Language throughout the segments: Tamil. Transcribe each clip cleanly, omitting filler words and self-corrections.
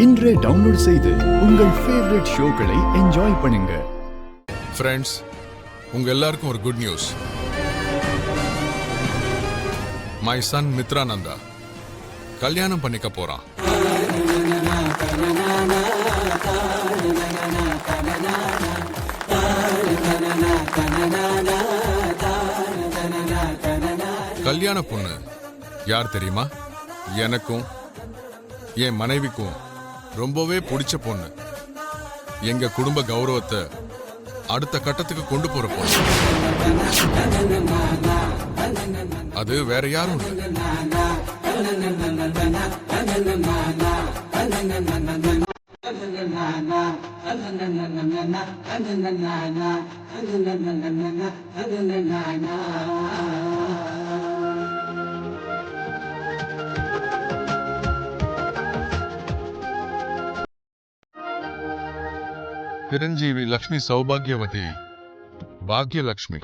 இன்றே டவுன்லோட் செய்து உங்கள் ஃபேவரட் ஷோக்களை என்ஜாய் பண்ணுங்க. ஃப்ரெண்ட்ஸ், உங்க எல்லாருக்கும் ஒரு குட் நியூஸ். மை சன் மித்ரானந்தா கல்யாணம் பண்ணிக்க போறான். கல்யாண பொண்ணு யார் தெரியுமா? எனக்கும் என் மனைவிக்கும் ரொம்பவே பிடிச்ச பொண்ணு. எங்க குடும்ப கௌரவத்தை அடுத்த கட்டத்துக்கு கொண்டு போற பொண்ணு. அது வேற யாரும் இல்லை. చిరంజీవి లక్ష్మి సౌభాగ్యవతి భాగ్యలక్ష్మి.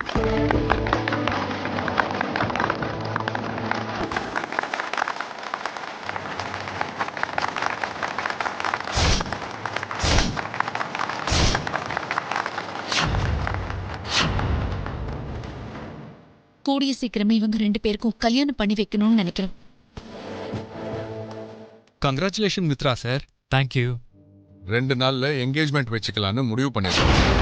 கூடிய சீக்கிரமே இவங்க 2 பேருக்கும் கல்யாணம் பண்ணி வைக்கணும்னு நினைக்கிறேன். Congratulation Mitra sir. தேங்க்யூ. 2 நாள்ல என்கேஜ்மெண்ட் வச்சுக்கலான்னு முடிவு பண்ணிருக்கோம்.